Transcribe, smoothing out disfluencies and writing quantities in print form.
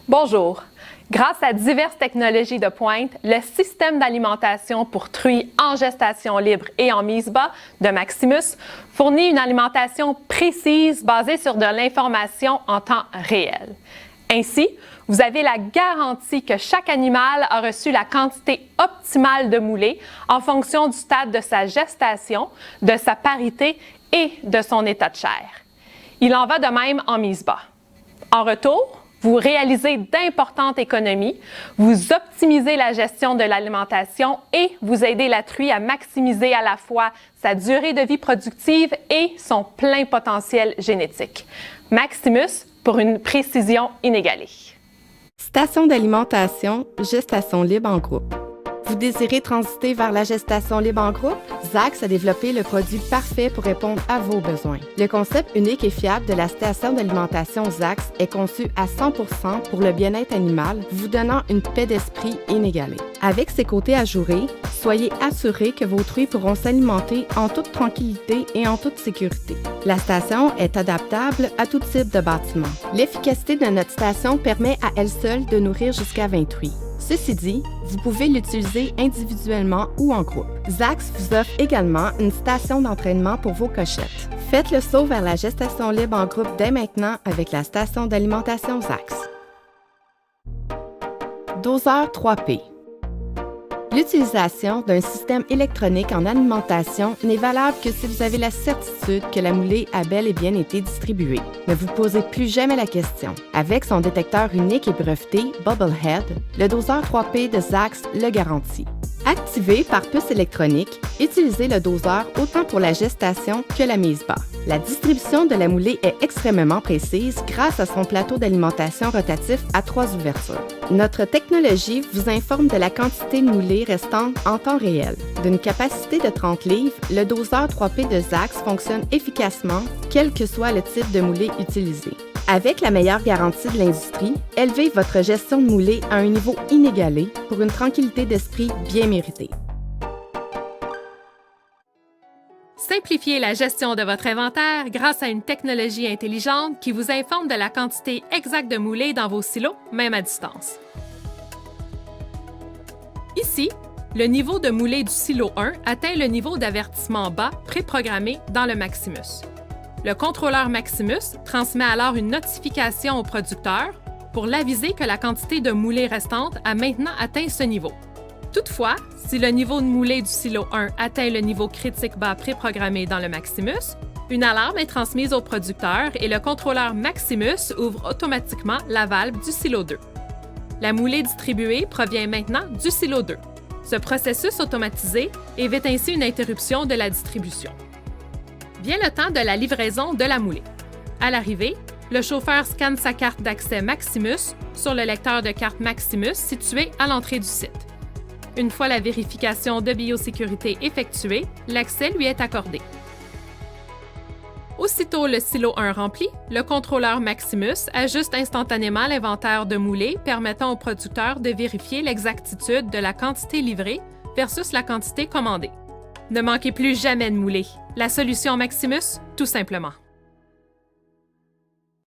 Bonjour. Grâce à diverses technologies de pointe, le système d'alimentation pour truies en gestation libre et en mise bas de Maximus fournit une alimentation précise basée sur de l'information en temps réel. Ainsi, vous avez la garantie que chaque animal a reçu la quantité optimale de moulée en fonction du stade de sa gestation, de sa parité et de son état de chair. Il en va de même en mise bas. En retour, vous réalisez d'importantes économies, vous optimisez la gestion de l'alimentation et vous aidez la truie à maximiser à la fois sa durée de vie productive et son plein potentiel génétique. Maximus pour une précision inégalée. Station d'alimentation, gestation libre en groupe. Vous désirez transiter vers la gestation libre en groupe? Zax a développé le produit parfait pour répondre à vos besoins. Le concept unique et fiable de la station d'alimentation Zax est conçu à 100% pour le bien-être animal, vous donnant une paix d'esprit inégalée. Avec ses côtés ajourés, soyez assurés que vos truies pourront s'alimenter en toute tranquillité et en toute sécurité. La station est adaptable à tout type de bâtiment. L'efficacité de notre station permet à elle seule de nourrir jusqu'à 20 truies. Ceci dit, vous pouvez l'utiliser individuellement ou en groupe. Zax vous offre également une station d'entraînement pour vos cochettes. Faites le saut vers la gestation libre en groupe dès maintenant avec la station d'alimentation Zax. Doseur 3P. L'utilisation d'un système électronique en alimentation n'est valable que si vous avez la certitude que la moulée a bel et bien été distribuée. Ne vous posez plus jamais la question. Avec son détecteur unique et breveté, Bubblehead, le doseur 3P de Zax le garantit. Activé par puce électronique, utilisez le doseur autant pour la gestation que la mise bas. La distribution de la moulée est extrêmement précise grâce à son plateau d'alimentation rotatif à 3 ouvertures. Notre technologie vous informe de la quantité de moulée restante en temps réel. D'une capacité de 30 livres, le doseur 3P de Zax fonctionne efficacement, quel que soit le type de moulée utilisé. Avec la meilleure garantie de l'industrie, élevez votre gestion de moulée à un niveau inégalé pour une tranquillité d'esprit bien méritée. Simplifiez la gestion de votre inventaire grâce à une technologie intelligente qui vous informe de la quantité exacte de moulée dans vos silos, même à distance. Ici, le niveau de moulée du silo 1 atteint le niveau d'avertissement bas préprogrammé dans le Maximus. Le contrôleur Maximus transmet alors une notification au producteur pour l'aviser que la quantité de moulée restante a maintenant atteint ce niveau. Toutefois, si le niveau de moulée du silo 1 atteint le niveau critique bas préprogrammé dans le Maximus, une alarme est transmise au producteur et le contrôleur Maximus ouvre automatiquement la valve du silo 2. La moulée distribuée provient maintenant du silo 2. Ce processus automatisé évite ainsi une interruption de la distribution. Vient le temps de la livraison de la moulée. À l'arrivée, le chauffeur scanne sa carte d'accès Maximus sur le lecteur de carte Maximus situé à l'entrée du site. Une fois la vérification de biosécurité effectuée, l'accès lui est accordé. Aussitôt le silo 1 rempli, le contrôleur Maximus ajuste instantanément l'inventaire de moulée permettant au producteur de vérifier l'exactitude de la quantité livrée versus la quantité commandée. Ne manquez plus jamais de moulée. La solution Maximus, tout simplement.